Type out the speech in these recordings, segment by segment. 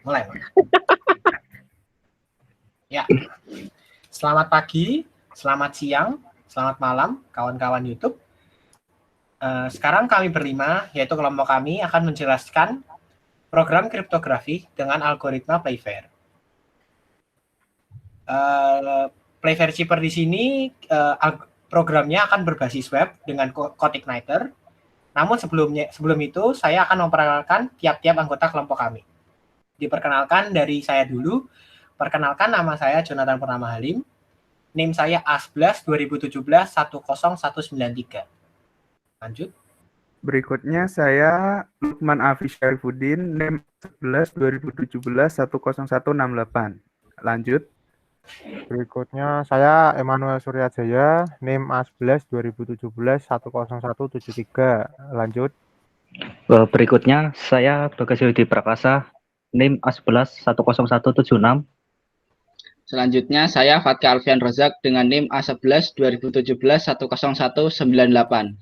Mulai. Ya. Selamat pagi, selamat siang, selamat malam, kawan-kawan YouTube. Sekarang kami berlima, yaitu kelompok kami, akan menjelaskan program kriptografi dengan algoritma Playfair. Playfair Chipper di sini programnya akan berbasis web dengan CodeIgniter. Namun sebelum itu saya akan memperkenalkan tiap-tiap anggota kelompok kami. Diperkenalkan dari saya dulu. Perkenalkan, nama saya Jonathan Purnama Halim. NIM saya A11 2017 10193. Lanjut. Berikutnya saya Lukman Afif Syarifuddin, NIM 11 2017 10168. Lanjut. Berikutnya saya Emmanuel Suryajaya, NIM A11 2017 10173. Lanjut. Berikutnya saya Bagas Yudi Prakasa, NIM A11 10176. Selanjutnya saya Fatki Alfian Rozak dengan NIM A11 2017 10198.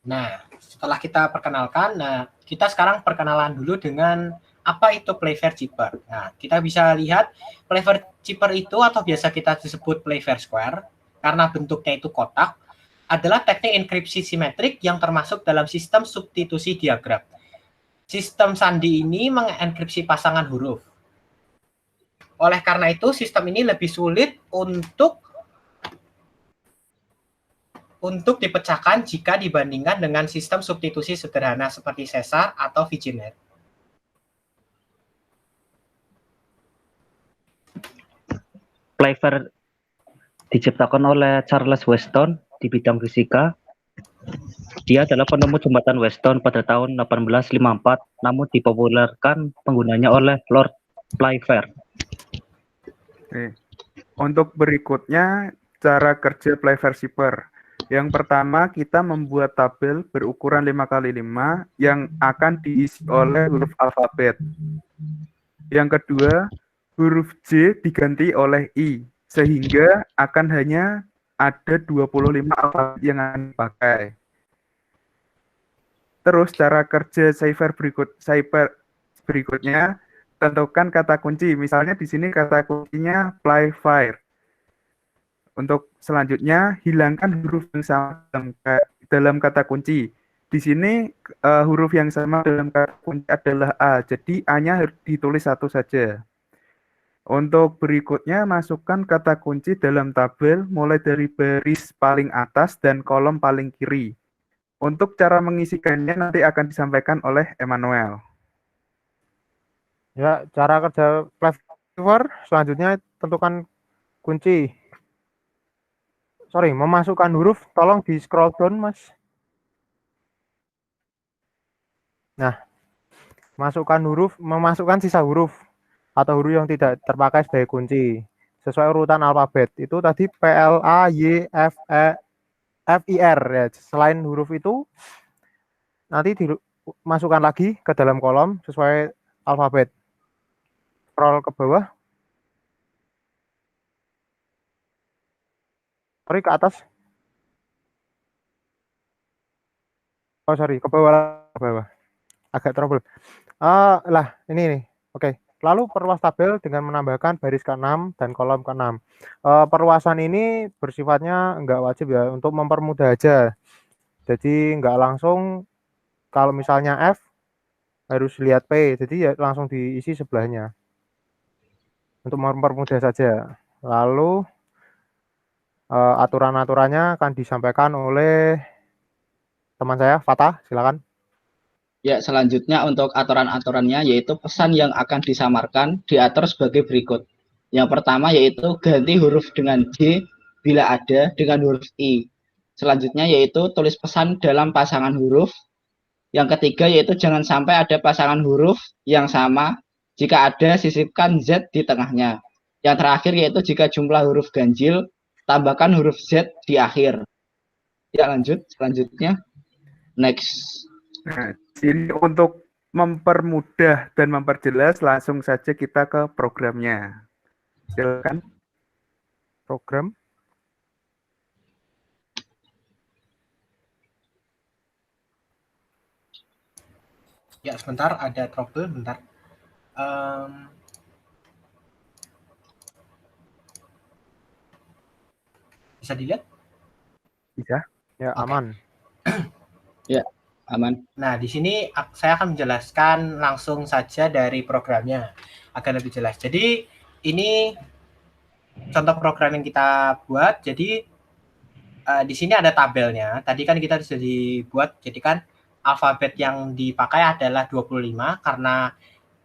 Nah, setelah kita perkenalkan, kita sekarang perkenalan dulu dengan apa itu Playfair Chipper. Nah, kita bisa lihat Playfair Chipper itu, atau biasa kita disebut Playfair Square, karena bentuknya itu kotak, adalah teknik enkripsi simetrik yang termasuk dalam sistem substitusi diagram. Sistem sandi ini mengenkripsi pasangan huruf. Oleh karena itu, sistem ini lebih sulit untuk dipecahkan jika dibandingkan dengan sistem substitusi sederhana seperti Caesar atau Vigenère. Playfair diciptakan oleh Charles Weston di bidang fisika. Dia adalah penemu jembatan Weston pada tahun 1854, namun dipopulerkan penggunanya oleh Lord Playfair. Oke. Untuk berikutnya, cara kerja Playfair Chipper. Yang pertama, kita membuat tabel berukuran 5x5 yang akan diisi oleh huruf alfabet. Yang kedua, huruf J diganti oleh I, sehingga akan hanya ada 25 alfabet yang akan dipakai. Terus cara kerja cipher berikutnya, tentukan kata kunci. Misalnya di sini kata kuncinya Playfair. Untuk selanjutnya, hilangkan huruf yang sama dalam kata kunci. Di sini huruf yang sama dalam kata kunci adalah A, jadi A-nya harus ditulis satu saja. Untuk berikutnya, masukkan kata kunci dalam tabel mulai dari baris paling atas dan kolom paling kiri. Untuk cara mengisikannya nanti akan disampaikan oleh Emmanuel. Ya, cara kerja Playfair selanjutnya tentukan kunci. Memasukkan huruf, tolong di scroll down, Mas. Nah, memasukkan sisa huruf atau huruf yang tidak terpakai sebagai kunci sesuai urutan alfabet. Itu tadi P, L, A, Y, F, E, F, I, R ya. Selain huruf itu nanti dimasukkan lagi ke dalam kolom sesuai alfabet. Scroll ke bawah. Sorry, ke atas. Oh, sorry, ke bawah. Agak trouble. Ini nih. Oke. Lalu perluas tabel dengan menambahkan baris ke-6 dan kolom ke-6. Perluasan ini bersifatnya enggak wajib ya, untuk mempermudah aja. Jadi enggak langsung, kalau misalnya F harus lihat P, jadi ya langsung diisi sebelahnya. Untuk mempermudah saja. Lalu aturan-aturannya akan disampaikan oleh teman saya, Fatah, silakan. Ya, selanjutnya untuk aturan-aturannya yaitu pesan yang akan disamarkan diatur sebagai berikut. Yang pertama yaitu ganti huruf dengan J bila ada dengan huruf I. Selanjutnya yaitu tulis pesan dalam pasangan huruf. Yang ketiga yaitu jangan sampai ada pasangan huruf yang sama. Jika ada, sisipkan Z di tengahnya. Yang terakhir yaitu jika jumlah huruf ganjil, tambahkan huruf Z di akhir. Ya, lanjut. Selanjutnya. Next. Nah, ini untuk mempermudah dan memperjelas, langsung saja kita ke programnya. Silakan. Program. Ya, sebentar, ada trouble, bentar. Bisa dilihat? Bisa. Ya, Oke. aman. Aman. Nah, di sini saya akan menjelaskan langsung saja dari programnya agar lebih jelas. Jadi, ini contoh program yang kita buat. Jadi, di sini ada tabelnya. Tadi kan kita sudah dibuat, jadi kan alfabet yang dipakai adalah 25 karena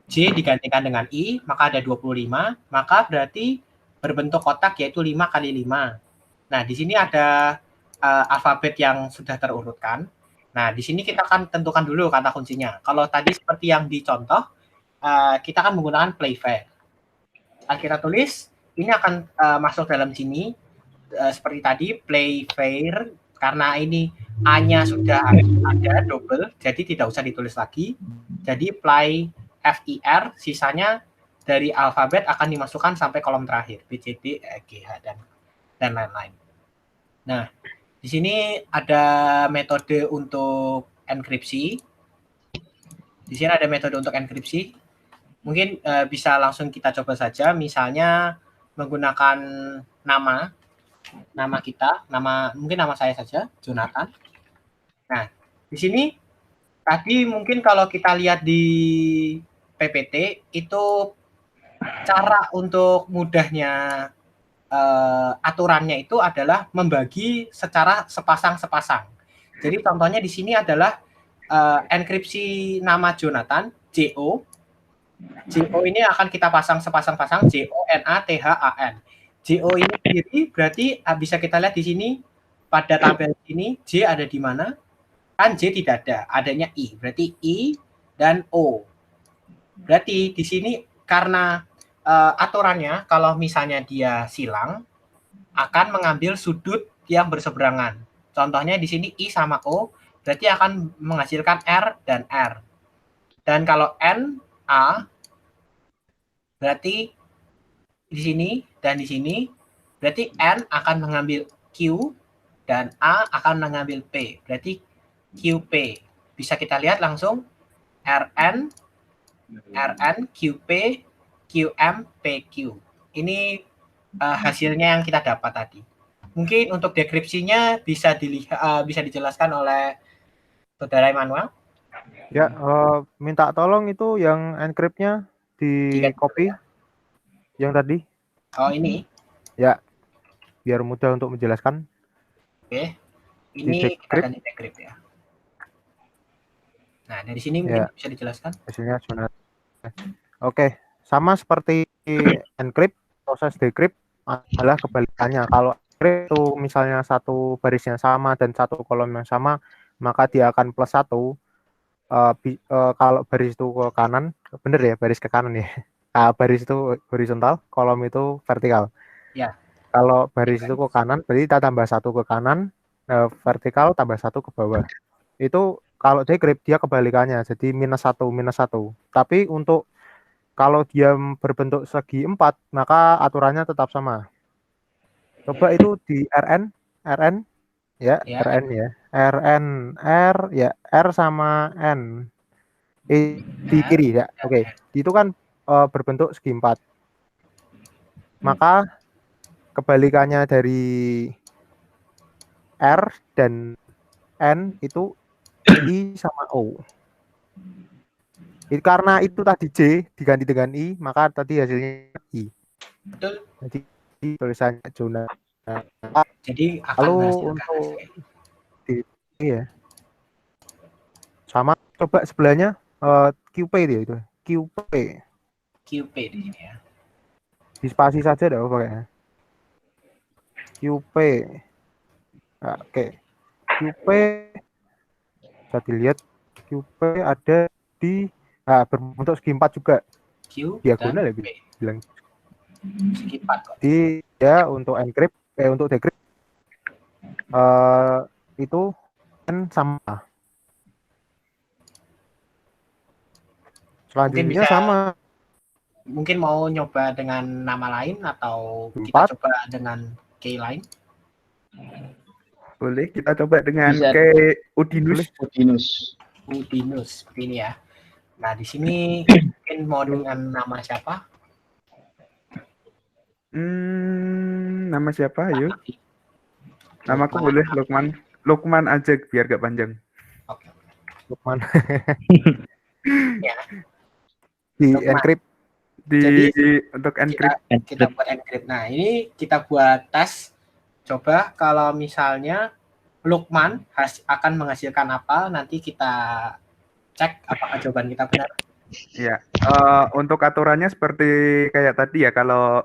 J digantikan dengan I, maka ada 25, maka berarti berbentuk kotak yaitu 5 kali 5. Nah, di sini ada alfabet yang sudah terurutkan. Nah, di sini kita akan tentukan dulu kata kuncinya. Kalau tadi seperti yang dicontoh, kita akan menggunakan Playfair. Kita tulis, ini akan masuk dalam sini, seperti tadi, Playfair, karena ini A-nya sudah ada double, jadi tidak usah ditulis lagi. Jadi play FIR, sisanya dari alfabet akan dimasukkan sampai kolom terakhir, B, C, D, E, G, H, dan lain-lain. Nah, di sini ada metode untuk enkripsi. Di sini ada metode untuk enkripsi. Mungkin bisa langsung kita coba saja, misalnya menggunakan nama kita, mungkin nama saya saja, Jonathan. Nah, di sini tadi mungkin kalau kita lihat di PPT itu cara untuk mudahnya aturannya itu adalah membagi secara sepasang-sepasang. Jadi contohnya di sini adalah enkripsi nama Jonathan, JO. JO ini akan kita pasang sepasang-pasang, JONATHAN. JO ini sendiri berarti bisa kita lihat di sini pada tabel ini J ada di mana? Kan J tidak ada, adanya I. Berarti I dan O. Berarti di sini karena aturannya kalau misalnya dia silang akan mengambil sudut yang berseberangan. Contohnya di sini I sama O berarti akan menghasilkan R dan R. Dan kalau N A berarti di sini dan di sini berarti N akan mengambil Q dan A akan mengambil P. Berarti QP. Bisa kita lihat langsung RN QP QM PQ. Ini hasilnya yang kita dapat tadi. Mungkin untuk deskripsinya bisa dilihat bisa dijelaskan oleh Saudara Emmanuel. Ya, minta tolong itu yang encrypt-nya di copy yang tadi. Oh, ini. Ya, biar mudah untuk menjelaskan. Oke. Ini kita ganti decrypt ya. Nah, dari sini mungkin bisa dijelaskan. Hasilnya sebenarnya. Oke, sama seperti encrypt, proses decrypt adalah kebalikannya. Kalau encrypt itu misalnya satu barisnya sama dan satu kolom yang sama, maka dia akan plus 1. Kalau baris itu ke kanan, bener ya, baris ke kanan ya. Baris itu horizontal, kolom itu vertikal. Ya. Kalau baris itu ke kanan, berarti kita tambah 1 ke kanan, vertikal tambah 1 ke bawah. Itu kalau decrypt dia kebalikannya, jadi minus 1. Tapi untuk kalau dia berbentuk segi 4, maka aturannya tetap sama. Coba itu di RN ya, RN ya. RN, R ya, R sama N. Di kiri ya. Oke. Itu kan berbentuk segi 4. Maka kebalikannya dari R dan N itu I sama O. Karena itu tadi J diganti dengan I, maka tadi hasilnya I. Betul. Jadi tulisannya Jonathan. Jadi akan lalu menghasilkan untuk ya. Sama coba sebelahnya QP dia itu. QP di sini ya. Di spasi saja dah pokoknya. QP. Oke. QP bisa dilihat QP ada di berbentuk segi 4 juga. Q diagonal ya P. bilang. Segi 4 kok. Di ya untuk encrypt untuk decrypt itu kan sama. Selanjutnya sama. Mungkin mau nyoba dengan nama lain atau 4. kita coba dengan key lain? Boleh kita coba dengan Bisa. kayak Udinus. Udinus seperti ini ya. Nah, di sini mungkin mau dengan nama siapa? Nama siapa? Ayo. Namaku Lukman. boleh Lukman. Lukman aja biar gak panjang. Oke. Lukman Ya, di Lukman. encrypt. Jadi Untuk encrypt. kita buat encrypt. Nah, ini kita buat tes. Coba kalau misalnya Lukman akan menghasilkan apa, nanti kita cek apakah jawaban kita benar. Ya, untuk aturannya seperti kayak tadi ya, kalau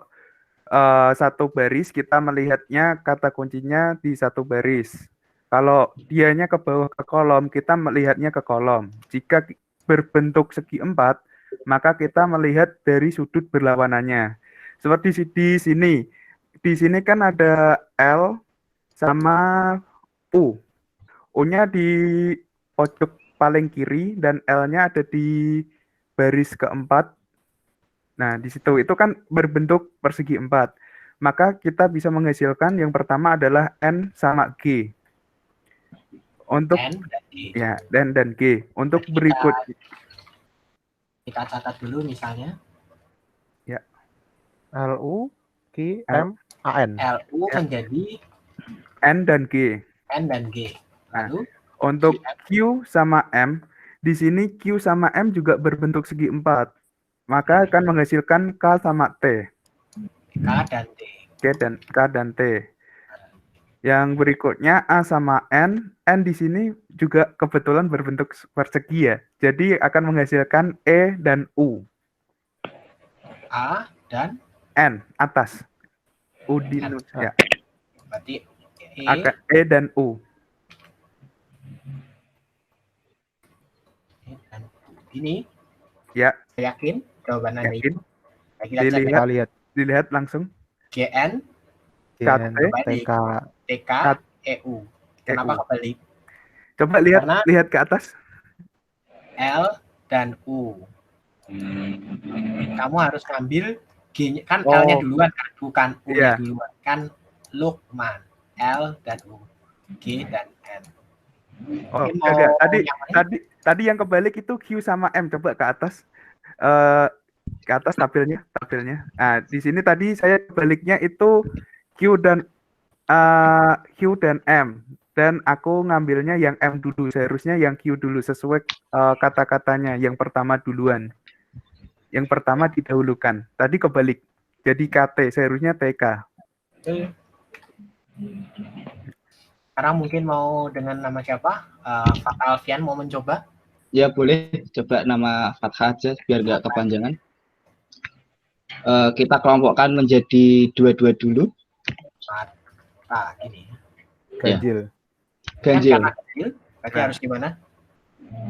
satu baris kita melihatnya kata kuncinya di satu baris. Kalau dianya ke bawah ke kolom, kita melihatnya ke kolom. Jika berbentuk segi empat, maka kita melihat dari sudut berlawanannya. Seperti di sini. Di sini kan ada L sama U. U-nya di pojok paling kiri dan L-nya ada di baris keempat. Nah, di situ itu kan berbentuk persegi empat. Maka kita bisa menghasilkan yang pertama adalah N sama G. Untuk N dan G. ya, dan G. Untuk Jadi berikut kita catat dulu misalnya LU QMAN. LU Ya. menjadi N dan G. N dan G. Lalu Untuk Q sama M, di sini Q sama M juga berbentuk segi empat. Maka akan menghasilkan K sama T. K dan T. K dan T. Yang berikutnya A sama N di sini juga kebetulan berbentuk persegi ya. Jadi akan menghasilkan E dan U. A dan N atas. U di N. ya. Berarti E dan U. dan ini Ya, yakin jawabannya yakin. itu. Nah, kita cek Kita lihat Dilihat langsung. GN GN kembali. TK TK EU. Kenapa kebalik? Coba lihat ke atas. L dan U. Kamu harus ngambil G-nya kan Oh. L-nya duluan kan, bukan U-nya Iya. duluan. Kan Lukman, L dan U, G dan N. Oh, Mungkin mau enggak. yang mana? Tadi yang kebalik itu Q sama M. Coba ke atas. Ke atas tabelnya. Nah, di sini tadi saya baliknya itu Q dan M. Dan aku ngambilnya yang M dulu. Seharusnya yang Q dulu sesuai kata-katanya. Yang pertama duluan. Yang pertama didahulukan. Tadi kebalik. Jadi KT. Seharusnya TK. Sekarang mungkin mau dengan nama siapa? Pak Alfian mau mencoba? Ya boleh, coba nama Fathah aja biar nggak kepanjangan. Kita kelompokkan menjadi dua-dua dulu. Nah, gini. ganjil. Ganjil. Karena ganjil, berarti harus gimana?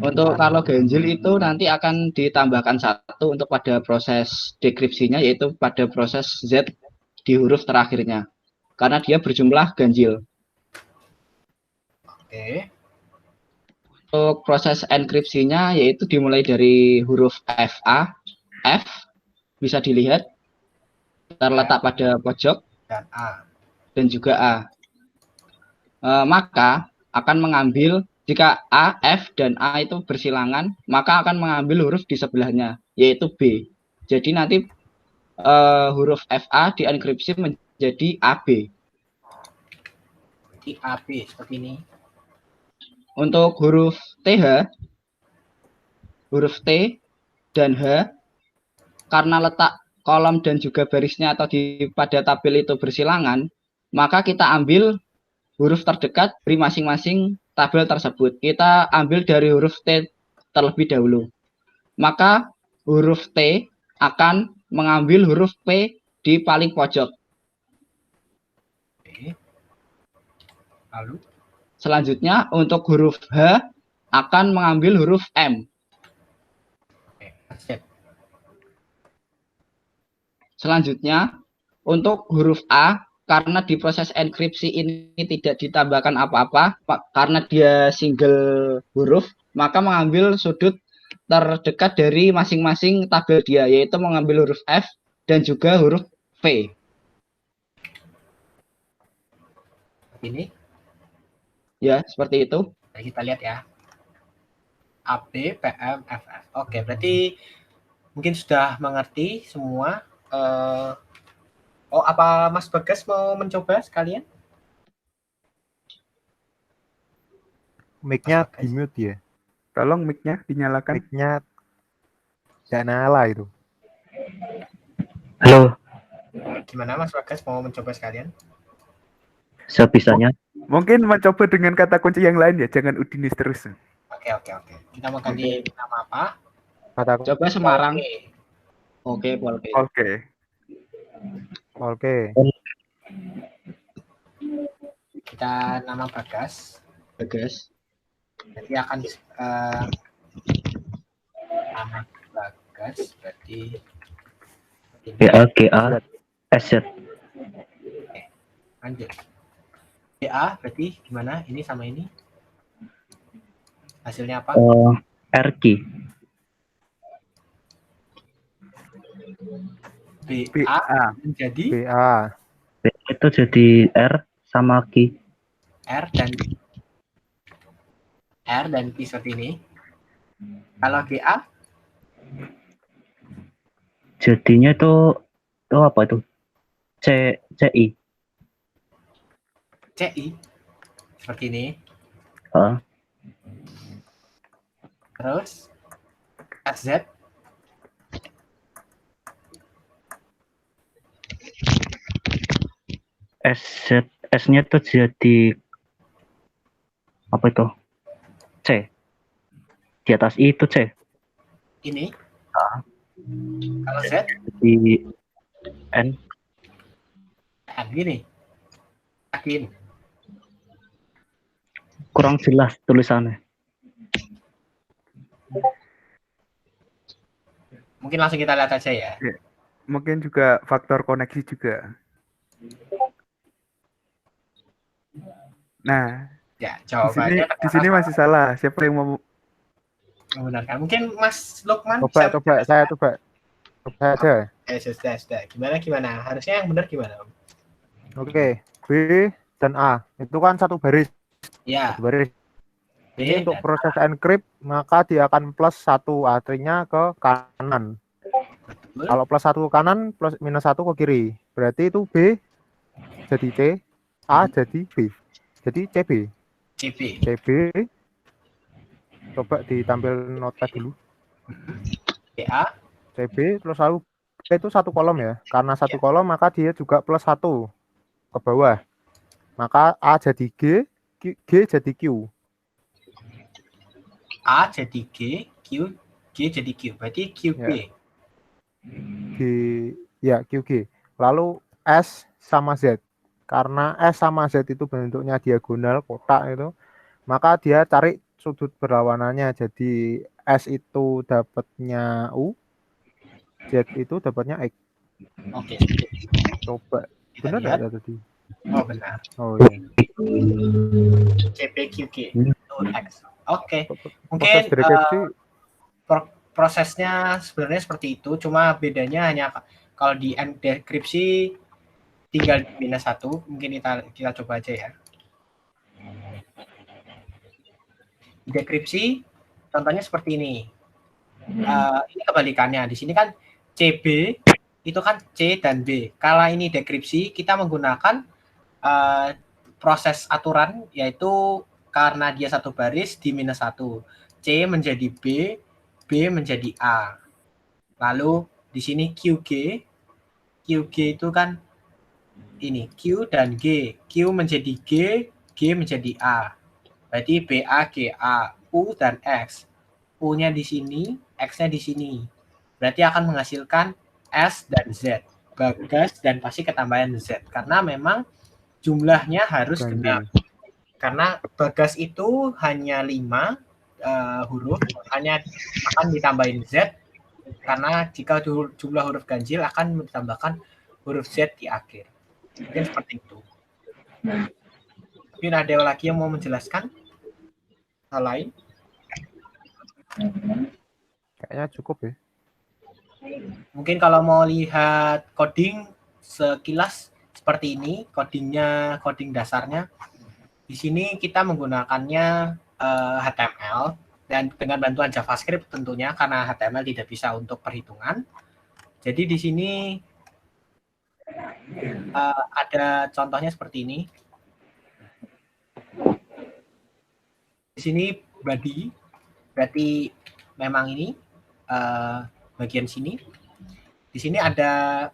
Untuk kalau ganjil itu nanti akan ditambahkan satu untuk pada proses dekripsinya, yaitu pada proses Z di huruf terakhirnya. Karena dia berjumlah ganjil. Oke. Untuk proses enkripsinya yaitu dimulai dari huruf FA, F bisa dilihat terletak pada pojok Dan A. dan juga A. Maka akan mengambil jika A, F, dan A itu bersilangan, maka akan mengambil huruf di sebelahnya, yaitu B. Jadi nanti huruf FA dienkripsi menjadi AB. Jadi AB seperti ini. Untuk huruf TH, huruf T dan H, karena letak kolom dan juga barisnya atau pada tabel itu bersilangan, maka kita ambil huruf terdekat dari masing-masing tabel tersebut. Kita ambil dari huruf T terlebih dahulu. Maka huruf T akan mengambil huruf P di paling pojok. Oke. Lalu? Selanjutnya untuk huruf H akan mengambil huruf M. Oke, sip. Selanjutnya untuk huruf A, karena di proses enkripsi ini tidak ditambahkan apa-apa, karena dia single huruf, maka mengambil sudut terdekat dari masing-masing tabel dia, yaitu mengambil huruf F dan juga huruf V. Ini. Ya, seperti itu. Nah, kita lihat ya. AB, PM, FF. Oke, berarti mungkin sudah mengerti semua. Apa Mas Bagas mau mencoba sekalian? Mic-nya Mas Bagas. di mute ya. Tolong mic-nya dinyalakan. Mic-nya tidak nyala itu. Halo, Gimana Mas Bagas mau mencoba sekalian? sebisanya. Mungkin mencoba dengan kata kunci yang lain ya, jangan Udinis terus. Oke. Kita mau ganti nama apa? Kata Coba Semarang. Oke. Oke, Polke. Oke. oke. Kita nama Bagas. Bagas. Jadi akan nama Bagas berarti BA, GA, SZ. lanjut. BA berarti gimana? Ini sama ini? Hasilnya apa? RQ. BA menjadi BA. Itu jadi R sama Q. R dan Q seperti ini. Kalau GA Jadinya itu apa itu? CI. CI seperti ini. Terus SZ S-nya itu jadi apa itu? C. Di atas I itu C. ini. Kalau Z Di N. gini. Yakin. Kurang jelas tulisannya. Mungkin langsung kita lihat aja ya. Mungkin juga faktor koneksi juga. Nah, Ya, di jawabannya sini masih salah. Siapa yang mau membenarkan. Mungkin Mas Lukman Coba saya coba. Coba aja. sudah. Gimana? Harusnya yang benar gimana? Oke. B dan A. Itu kan satu baris. Ya, Satu baris. B Ini untuk dan proses encrypt, maka dia akan plus 1 artinya ke kanan. betul. Kalau plus 1 ke kanan, plus minus 1 ke kiri. Berarti itu B jadi C, A jadi B. Jadi CB. CB. CB. Coba ditampil notepad dulu. BA CB terus lalu B itu satu kolom ya. Karena satu kolom maka dia juga plus 1 ke bawah. Maka A jadi G, G jadi Q. A jadi G, G jadi Q. Berarti QB. G ya QG. Lalu S sama Z. Karena S sama Z itu bentuknya diagonal kotak itu, maka dia cari sudut berlawanannya. Jadi S itu dapatnya U, Z itu dapatnya X. Oke. Coba Kita benar lihat. nggak ya tadi? Oh, benar. Oh iya. CB QG. X. Oke. Proses Mungkin dekripsi prosesnya sebenarnya seperti itu, cuma bedanya hanya kalau di dekripsi tinggal minus 1. Mungkin kita coba aja ya. Dekripsi contohnya seperti ini. Ini kebalikannya. Di sini kan CB itu kan C dan B. Kalau ini dekripsi, kita menggunakan proses aturan, yaitu karena dia satu baris di minus 1. C menjadi B, B menjadi A. Lalu di sini QG itu kan ini Q dan G. Q menjadi G, G menjadi A. Berarti BA, GA, U dan X. U-nya di sini, X-nya di sini. Berarti akan menghasilkan S dan Z. Bagas dan pasti ketambahan Z. Karena memang jumlahnya harus genap. Karena Bagas itu hanya 5 huruf, hanya akan ditambahin Z. Karena jika jumlah huruf ganjil akan ditambahkan huruf Z di akhir. Mungkin seperti itu. Mungkin ada lagi yang mau menjelaskan hal lain? kayaknya cukup ya. Mungkin kalau mau lihat coding sekilas seperti ini, coding dasarnya. Di sini kita menggunakannya HTML. dan dengan bantuan JavaScript tentunya karena HTML tidak bisa untuk perhitungan. Jadi di sini ada contohnya seperti ini. Di sini body, berarti memang ini bagian sini. Di sini ada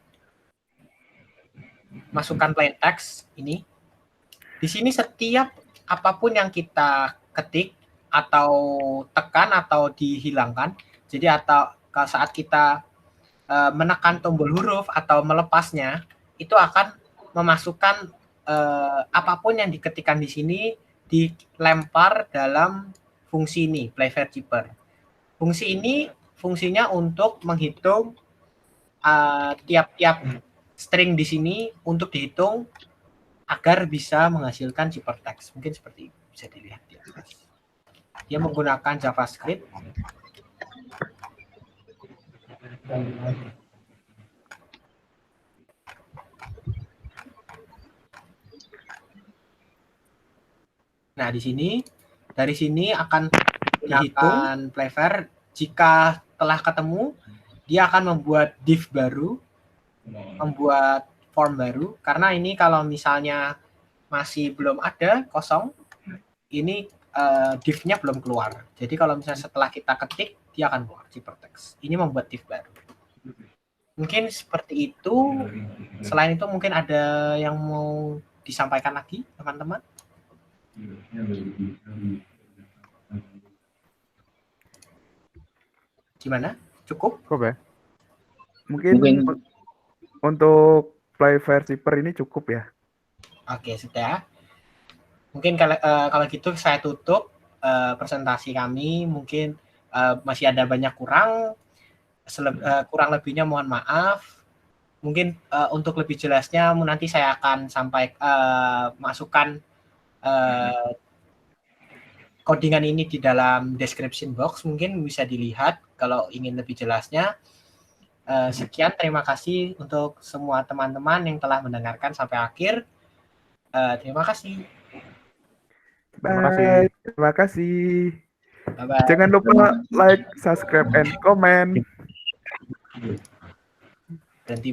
masukkan plain text ini. Di sini setiap apapun yang kita ketik atau tekan atau dihilangkan. Jadi atau saat kita menekan tombol huruf atau melepasnya, itu akan memasukkan apapun yang diketikkan di sini dilempar dalam fungsi ini, playVerCheaper. Fungsi ini fungsinya untuk menghitung tiap-tiap string di sini untuk dihitung agar bisa menghasilkan CheaperText. Mungkin seperti itu, bisa dilihat di atas. Dia menggunakan JavaScript. Nah, di sini, dari sini akan dihitung playVer. Jika telah ketemu, dia akan membuat div baru, membuat form baru. Karena ini kalau misalnya masih belum ada, kosong, ini div-nya belum keluar. Jadi kalau misalnya setelah kita ketik, dia akan keluar CheaperText. Ini membuat div baru. Mungkin seperti itu. Selain itu mungkin ada yang mau disampaikan lagi, teman-teman? Gimana? Cukup? Cukup ya? Mungkin untuk playVerCheaper ini cukup ya. Oke, sudah. Mungkin kalau gitu saya tutup presentasi kami. Mungkin masih ada banyak kurang lebihnya mohon maaf. Mungkin untuk lebih jelasnya nanti saya akan masukkan codingan ini di dalam description box. Mungkin bisa dilihat kalau ingin lebih jelasnya. Sekian, terima kasih untuk semua teman-teman yang telah mendengarkan sampai akhir. Terima kasih. Terima kasih. Bye. Terima kasih. Bye-bye. Jangan lupa like, subscribe, and comment.